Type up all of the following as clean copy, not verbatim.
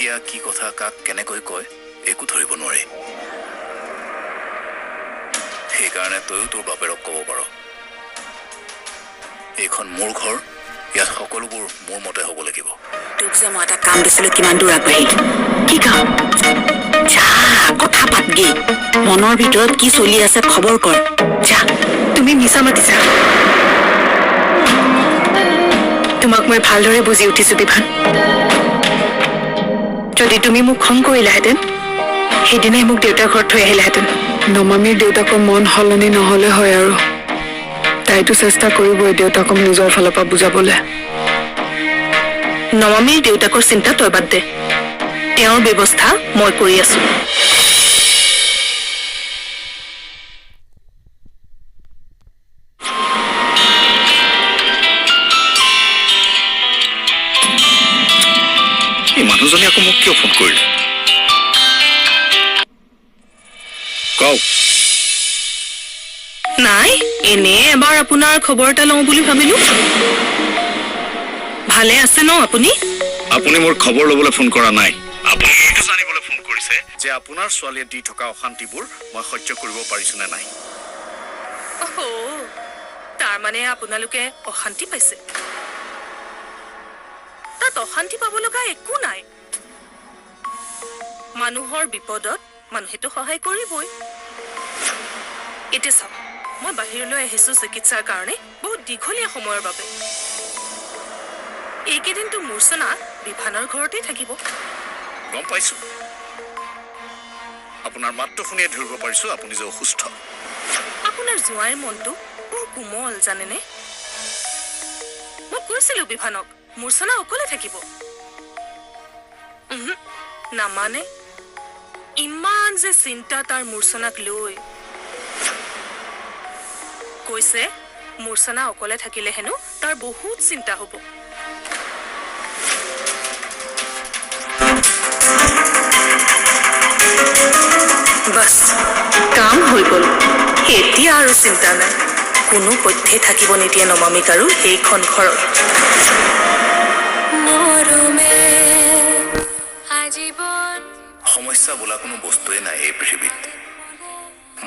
কেতিয়া কি কথা কাক কেনেকৈ কয় একো ধৰিব নোৱাৰি সেইকাৰণে তয়ো তোৰ বাপেৰক ক'ব পাৰ এইখন মোৰ ঘৰ ইয়াত সকলোবোৰ মোৰ মতে হ'ব লাগিব তোক যে মই এটা কাম দিছিলোঁ কিমান দূৰ আগবাঢ়িল কি কাম যা কথা পাতগে মনৰ ভিতৰত কি চলি আছে খবৰ কৰ যা তুমি মিছা মাতিছা তোমাক মই ভালদৰে বুজি উঠিছো বিভান যদি তুমি মোক খং কৰিলাহেঁতেন সেইদিনাই মোক দেউতাৰ ঘৰত থৈ আহিলাহেঁতেন নমামীৰ দেউতাকৰ মন সলনি নহ'লে হয় আৰু তাইতো চেষ্টা কৰিবই দেউতাকক নিজৰ ফালৰ পৰা বুজাবলৈ নমামীৰ দেউতাকৰ চিন্তা তই বাদ দে তেওঁৰ ব্যৱস্থা মই কৰি আছো এই মানুহজনী আকৌ মোক কিয় ফোন কৰিলে কওক নাই এনে এবাৰ আপোনাৰ খবৰ এটা লওঁ বুলি ভাবিলো ভালে আছে ন আপুনি আপুনি মোৰ খবৰ ল'বলৈ ফোন কৰা নাই আপুনি এইটো জানিবলৈ ফোন কৰিছে যে আপোনাৰ ছোৱালীয়ে দি থকা অশান্তিবোৰ মই সহ্য কৰিব পাৰিছো নে নাই তাৰ মানে আপোনালোকে অশান্তি পাইছে তাত অশান্তি পাব লগা একো নাই মানুহৰ বিপদত মানুহেতো সহায় কৰিবই এতিয়া চাওক মই বাহিৰলৈ আহিছো চিকিৎসাৰ কাৰণে বহুত দীঘলীয়া সময়ৰ বাবে এইকেইদিনটো মূৰ্ছনা বিভানৰ ঘৰতেই থাকিব গম পাইছো আপোনাৰ মাতটো শুনিয়ে ধৰিব পাৰিছো আপুনি যে অসুস্থ আপোনাৰ জোঁৱাইৰ মনটো বৰ কোমল জানেনে মই কৈছিলো বিভানক মূৰ্ছনা অকলে থাকিব নামানে ইমান যে চিন্তা তাৰ মূৰ্ছনাক লৈ কৈছে মূৰ্ছনা অকলে থাকিলে হেনো তাৰ বহুত চিন্তা হ'ব বাস কাম হৈ গ'ল এতিয়া আৰু চিন্তা নাই কোনো পথ্যে থাকিব নিদিয়ে নমামিক আৰু এইখন ঘৰত সমস্যা বোলা কোনো বস্তুৱেই নাই এই পৃথিৱীত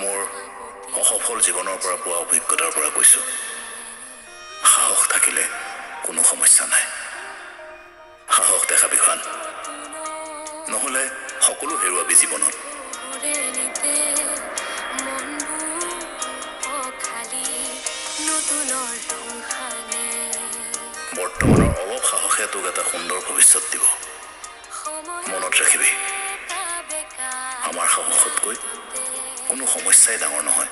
মোৰ অসফল জীৱনৰ পৰা পোৱা অভিজ্ঞতাৰ পৰা কৈছো সাহস থাকিলে কোনো সমস্যা নাই সাহস দেখা বিভান নহ'লে সকলো হেৰুৱাবি জীৱনত বৰ্তমানৰ অলপ সাহসে তোক এটা সুন্দৰ ভৱিষ্যত দিব মনত ৰাখিবি আমাৰ সাহসতকৈ কোনো সমস্যাই ডাঙৰ নহয়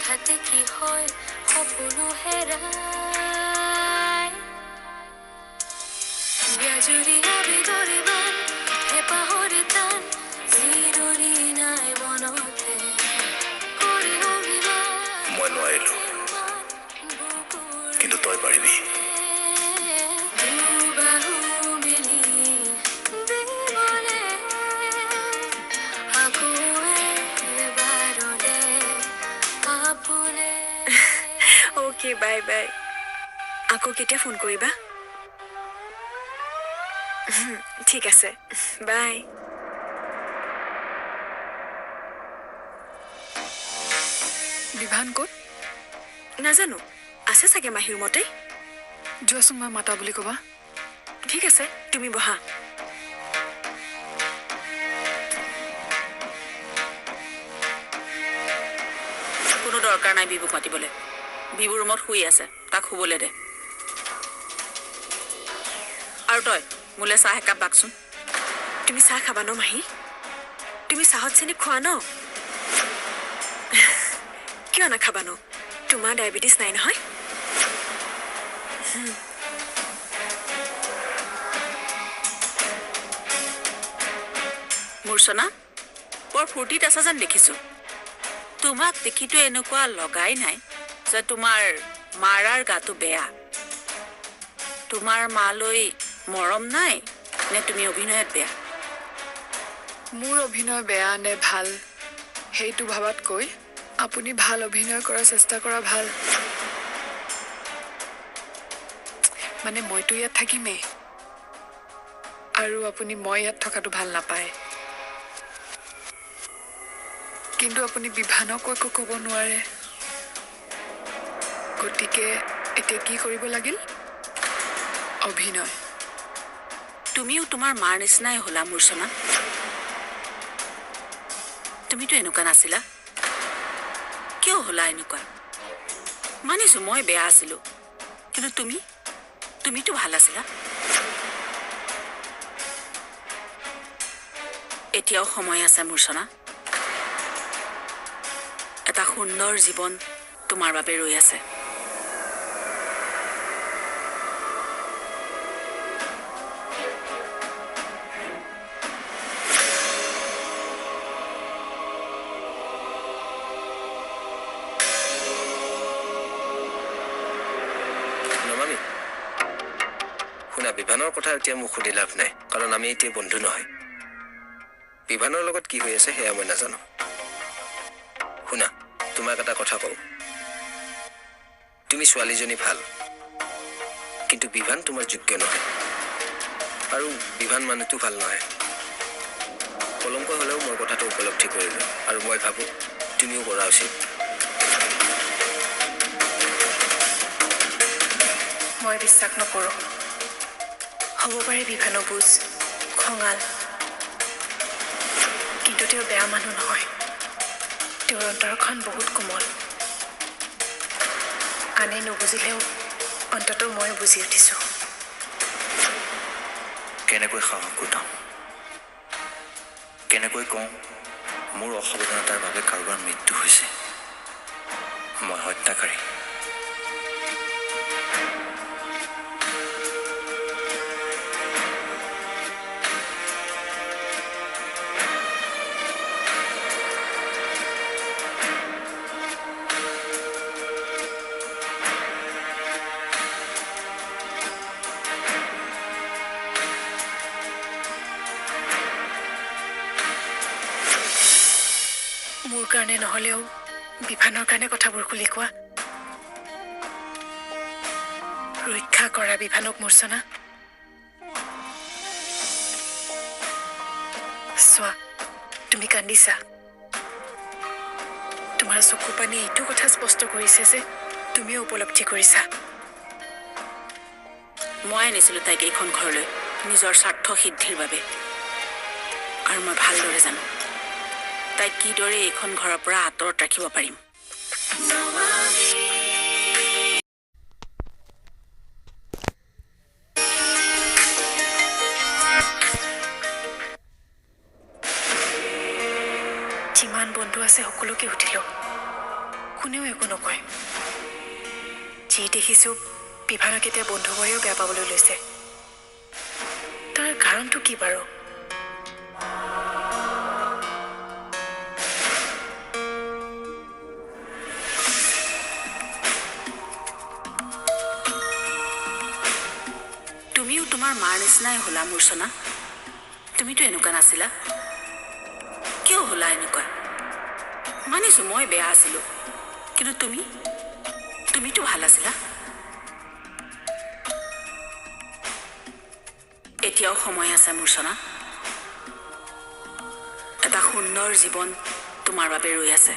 হঠাতে কি হয় সপোনো হেৰাই বিয়াজুৰি আবেগৰে বান হেঁপাহৰে টান জিৰণি নাই মনতে কৰি মই নোৱাৰিলো কিন্তু তই পাৰিবি অ'কে বাই বাই আকৌ কেতিয়া ফোন কৰিবা ঠিক আছে বাই বিভান ক'ত নাজানো আছে চাগে মাহীৰ মতে যোৱাচোন মই মাতা বুলি ক'বা ঠিক আছে তুমি বহা কোনো দৰকাৰ নাই বিবুক মাতিবলৈ বিবু ৰুমত শুই আছে তাক শুবলৈ দে আৰু তই মোলৈ চাহ একাপ বাকচোন তুমি চাহ খাবা ন মাহী তুমি চাহত চেনি খোৱা ন কিয় নাখাবা ন তোমাৰ ডায়েবেটিছ নাই নহয় মূৰ্ছনা বৰ ফূৰ্তিত আছা যেন দেখিছো তোমাক দেখিতো এনেকুৱা লগাই নাই যে তোমাৰ মাৰাৰ গাটো বেয়া তোমাৰ মালৈ মৰম নাই নে তুমি অভিনয়ত বেয়া মোৰ অভিনয় বেয়া নে ভাল সেইটো ভাবাতকৈ আপুনি ভাল অভিনয় কৰাৰ চেষ্টা কৰা ভাল মানে মইতো ইয়াত থাকিমেই আৰু আপুনি মই ইয়াত থকাটো ভাল নাপায় কিন্তু আপুনি বিভানক একো ক'ব নোৱাৰে গতিকে এতিয়া কি কৰিব লাগিল অভিনয় তুমিও তোমাৰ মাৰ নিচিনাই হলা মূৰ্ছনা তুমিতো এনেকুৱা নাছিলা কিয় হলা এনেকুৱা মানিছো মই বেয়া আছিলো কিন্তু তুমিতো ভাল আছিলা এতিয়াও সময় আছে মূৰ্ছনা এটা সুন্দৰ জীৱন তোমাৰ বাবে ৰৈ আছে শুনা বিভানৰ কথা এতিয়া মোক সুধি লাভ নাই কাৰণ আমি এতিয়া বন্ধু নহয় বিভানৰ লগত কি হৈ আছে সেয়া মই নাজানো শুনা তোমাক এটা কথা কওঁ তুমি ছোৱালীজনী ভাল কিন্তু বিভান তোমাৰ যোগ্য নহয় আৰু বিভান মানুহটো ভাল নহয় কলংক হ'লেও মই কথাটো উপলব্ধি কৰিলোঁ আৰু মই ভাবোঁ তুমিও কৰা উচিত মই বিশ্বাস নকৰোঁ হ'ব পাৰে বিভানো বুজ খঙাল কিন্তু তেওঁ বেয়া মানুহ নহয় তেওঁৰ অন্তৰখন বহুত কোমল আনে নুবুজিলেও অন্ততঃ মই বুজি উঠিছোঁ কেনেকৈ সাহস গোটাম কেনেকৈ কওঁ মোৰ অসাৱধানতাৰ বাবে কাৰোবাৰ মৃত্যু হৈছে মই হত্যাকাৰী মোৰ কাৰণে নহ'লেও বিভানৰ কাৰণে কথাবোৰ খুলি কোৱা ৰক্ষা কৰা বিভানক মূৰ্ছনা চোৱা তুমি কান্দিছা তোমাৰ চকু পানী এইটো কথা স্পষ্ট কৰিছে যে তুমিও উপলব্ধি কৰিছা মই আনিছিলোঁ তাইক এইখন ঘৰলৈ নিজৰ স্বাৰ্থ সিদ্ধিৰ বাবে আৰু মই ভালদৰে জানো তাইক কিদৰে এইখন ঘৰৰ পৰা আঁতৰত ৰাখিব পাৰিম যিমান বন্ধু আছে সকলোকে সুধিলোঁ কোনেও একো নকয় যি দেখিছোঁ বিভানক এতিয়া বন্ধুবোৰেও বেয়া পাবলৈ লৈছে তাৰ কাৰণটো কি বাৰু তুমিও তোমাৰ মাৰ নিচিনাই হলা মূৰ্ছনা তুমিতো এনেকুৱা নাছিলা কিয় হলা এনেকুৱা মানিছো মই বেয়া আছিলো কিন্তু তুমিতো ভাল আছিলা এতিয়াও সময় আছে মূৰ্ছনা এটা সুন্দৰ জীৱন তোমাৰ বাবে ৰৈ আছে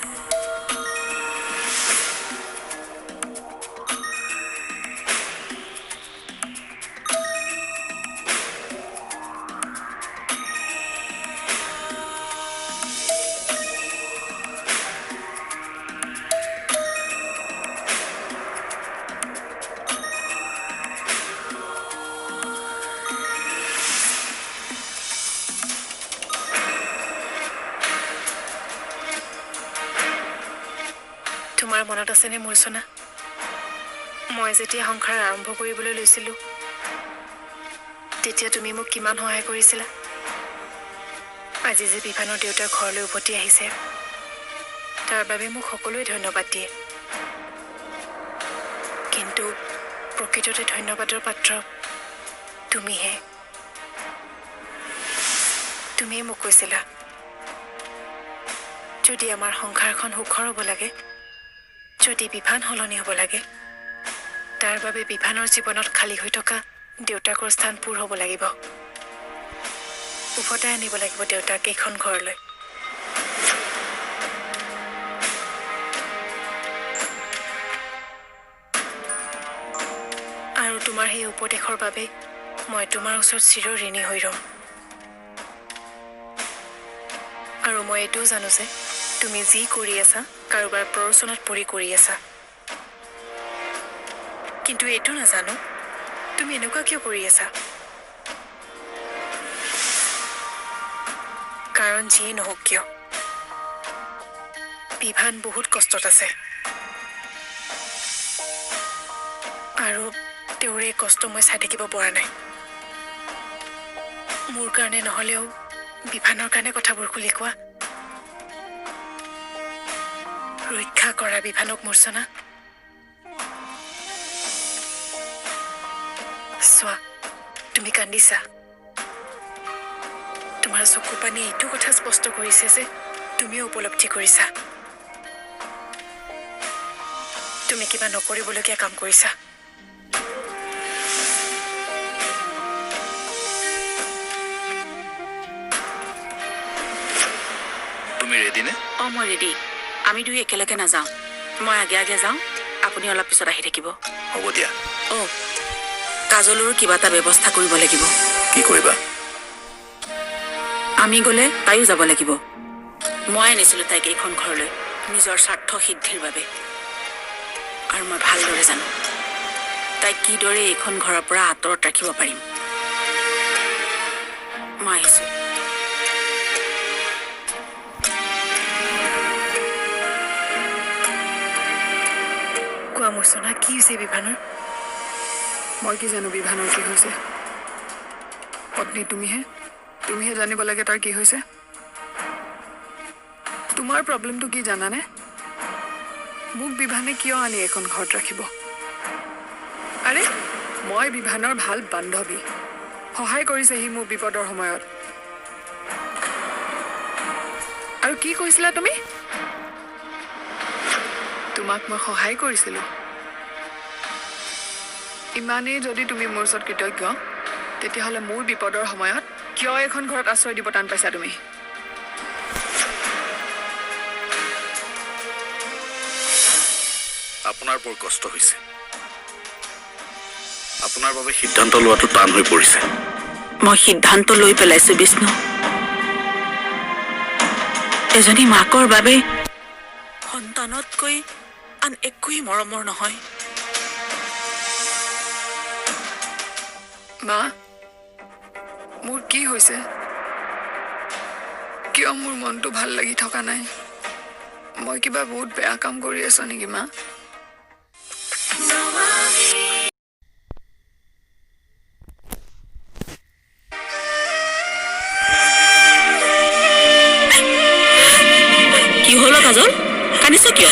তোমাৰ মনত আছেনে মূৰ্ছনা মই যেতিয়া সংসাৰ আৰম্ভ কৰিবলৈ লৈছিলোঁ তেতিয়া তুমি মোক কিমান সহায় কৰিছিলা আজি যে বিভানৰ দেউতাৰ ঘৰলৈ উভতি আহিছে তাৰ বাবে মোক সকলোৱে ধন্যবাদ দিয়ে কিন্তু প্ৰকৃততে ধন্যবাদৰ পাত্ৰ তুমিয়ে মোক কৈছিলা যদি আমাৰ সংসাৰখন সুখৰ হ'ব লাগে, যদি বিভান সলনি হ'ব লাগে, তাৰ বাবে বিভানৰ জীৱনত খালী হৈ থকা দেউতাকৰ স্থান পূৰ হ'ব লাগিব। উভতাই আনিব লাগিব দেউতাক এইখন ঘৰলৈ। আৰু তোমাৰ সেই উপদেশৰ বাবে মই তোমাৰ ওচৰত চিৰ ঋণী হৈ ৰ'ম। আৰু মই এইটোও জানো যে তুমি যি কৰি আছা কাৰোবাৰ প্ৰৰোচনাত পৰি কৰি আছা, কিন্তু এইটো নাজানো তুমি এনেকুৱা কিয় কৰি আছা। কাৰণ যিয়ে নহওক কিয় বিভান বহুত কষ্টত আছে, আৰু তেওঁৰ এই কষ্ট মই চাই থাকিব পৰা নাই। মোৰ কাৰণে নহ'লেও বিভানৰ কাৰণে কথাবোৰ খুলি কোৱা। ৰক্ষা কৰা বিভানক মূৰ্ছনা। চোৱা, তুমি কান্দিছা। তোমাৰ চকু পানী এইটো কথা স্পষ্ট কৰিছে যে তুমিও উপলব্ধি কৰিছা তুমি কিবা নকৰিবলগীয়া কাম কৰিছা। তুমি ৰেডি নে? মই ৰেডি। আমি দুই একেলগে নাযাওঁ, মই আগে আগে যাওঁ, আপুনি অলপ পিছত আহি থাকিব। হ'ব দিয়া। কাজলৰো কিবা এটা ব্যৱস্থা কৰিব লাগিব। কি কৰিবা? আমি গ'লে তাইও যাব লাগিব। মই আনিছিলোঁ তাইক এইখন ঘৰলৈ নিজৰ স্বাৰ্থ সিদ্ধিৰ বাবে, আৰু মই ভালদৰে জানো তাইক কিদৰে এইখন ঘৰৰ পৰা আঁতৰত ৰাখিব পাৰিম। মই আহিছোঁ। কোৱা মূৰ্ছনা, কি হৈছে বিভানৰ? মই কি জানো বিভানৰ কি হৈছে? পত্নী তুমিহে জানিব লাগে তাৰ কি হৈছে। তোমাৰ প্ৰব্লেমটো কি জানানে? মোক বিভানে কিয় আনি এখন ঘৰত ৰাখিব? আৰে মই বিভানৰ ভাল বান্ধৱী, সহায় কৰিছে সি মোক বিপদৰ সময়ত। আৰু কি কৈছিলা তুমি? তোমাক মই সহায় কৰিছিলোঁ। ইমানেই যদি তুমি মোৰ ওচৰত কৃতজ্ঞ, তেতিয়াহ'লে মোৰ বিপদৰ সময়ত কিয় এখন ঘৰত আশ্ৰয় দিব টান পাইছা তুমি? আপোনাৰ বৰ কষ্ট হৈছে। আপোনাৰ বাবে সিদ্ধান্ত লোৱাটো টান হৈ পৰিছে। মই সিদ্ধান্ত লৈ পেলাইছোঁ বিষ্ণু। এজনী মাকৰ বাবে সন্তানতকৈ আন একোৱেই মৰমৰ নহয়। মা, মোৰ কি হৈছে? কিয় মোৰ মনটো ভাল লাগি থকা নাই? মই কিবা বহুত বেয়া কাম কৰি আছো নেকি মা? কি হ'ল কাজল, কান্দিছ কিয়?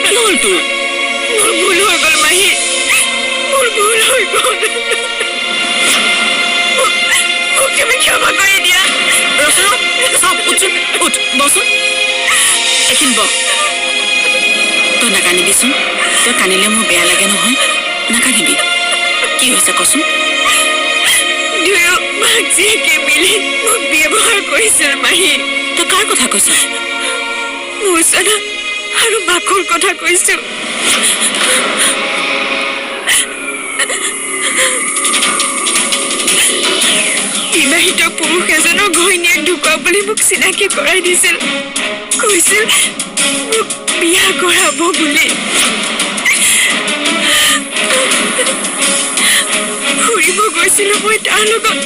কি হ'ল তোৰ? মোৰ ভুল হৈ গ'ল মাহী, মোৰ ভুল হৈ গ'ল। মোক তুমি ক্ষমা কৰি দিয়া। উঠ বচোন, এইখিনি বহ। তই নাকান্দিবিচোন, তই কান্দিলে মোৰ বেয়া লাগে নহয়। নাকান্দিবি। কি হৈছে কচোন? দুয়ো মাক জীয়েকে মিলি মোক ব্যৱহাৰ কৰিছিল মাহী। তই কাৰ কথা কৈছ? মূৰ্ছনা আৰু মাকৰ কথা কৈছো। বিবাহিত পুৰুষ এজনৰ ঘৈণীয়েক ঢুকুৱা বুলি মোক চিনাকি কৰাই দিছিল। কৈছিল মোক বিয়া কৰাব বুলি। ফুৰিব গৈছিলো মই তাৰ লগত।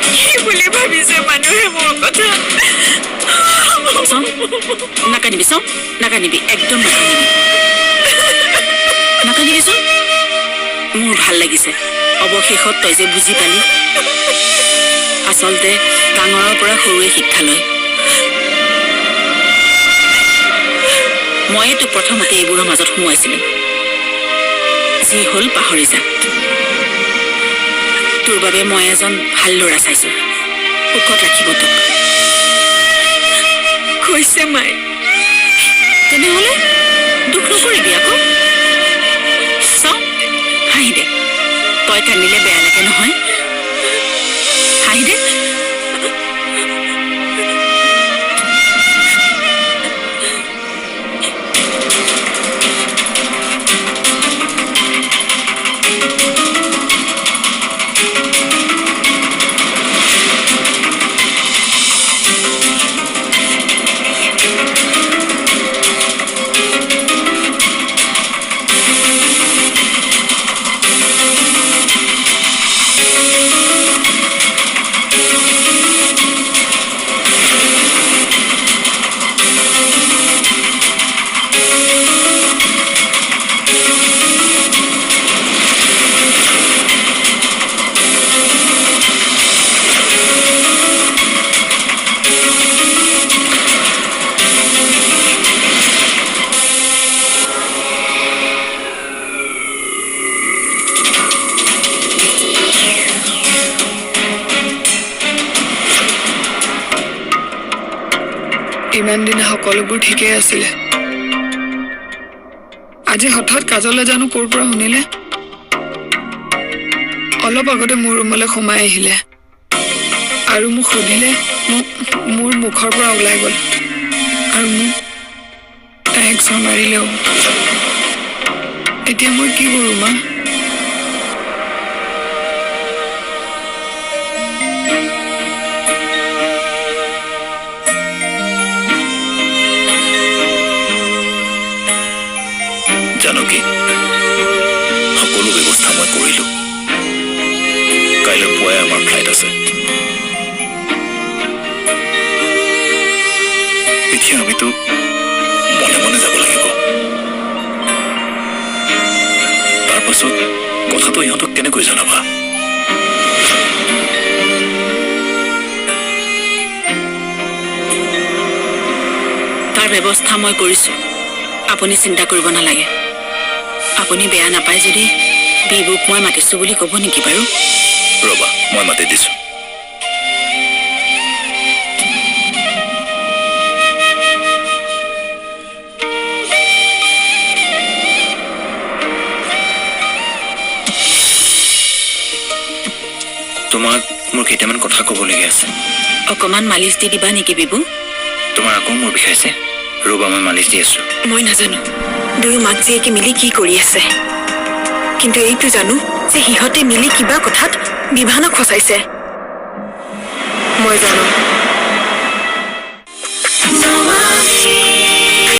কি বুলি ভাবিছে মানুহে মোৰ কথা? নাকান্দিবি চাওঁ, নাকান্দিবি, একদম নাকান্দিবি। নাকান্দিবিচোন। মোৰ ভাল লাগিছে অৱশেষত তই যে বুজি পালি। আচলতে ডাঙৰৰ পৰা সৰুৱে শিক্ষা লয়। ময়ে তোক প্ৰথমতে এইবোৰৰ মাজত সোমোৱাইছিলোঁ। যি হ'ল পাহৰি যা। তোৰ বাবে মই এজন ভাল ল'ৰা চাইছো সুখত ৰাখিব তোক কৈছে মায়ে তেনেহ'লে দুখ নকৰিবি আকৌ চাওঁ হাঁহি দে তই কান্দিলে বেয়া লাগে নহয় হাঁহি দে ইমান দিনে সকলোবোৰ ঠিকেই আছিলে আজি হঠাৎ কাজলে জানো ক'ৰ পৰা শুনিলে অলপ আগতে মোৰ ৰুমলৈ সোমাই আহিলে আৰু মোক সুধিলে মোৰ মুখৰ পৰা ওলাই গ'ল আৰু মোক তাইক চৰ মাৰিলেও এতিয়া মই কি কৰোঁ মা জানকী সকলো ব্যৱস্থা মই কৰিলো কাইলৈ পুৱাই আমাৰ ফ্লাইট আছে এতিয়া আমিতো মনে মনে যাব লাগিব তাৰ পাছত কথাটো ইহঁতক কেনেকৈ জনাবা তাৰ ব্যৱস্থা মই কৰিছো আপুনি চিন্তা কৰিব নালাগে আপুনি বেয়া নাপায় যদি বিবুক মই মাতিছো বুলি ক'ব নেকি বাৰু ৰবা মই মাতি দিছো তোমাক মোৰ কেইটামান কথা ক'বলগীয়া আছে অকণমান মালিচ দি দিবা নেকি বিবু তোমাৰ আকৌ মোৰ বিষাইছে ৰবা মই মালিচ দি আছো মই নাজানো দুয়ো মাক জীয়েকে মিলি কি কৰি আছে কিন্তু এইটো জানো যে সিহঁতে মিলি কিবা কথাত বিভানক ফচাইছে মই জানো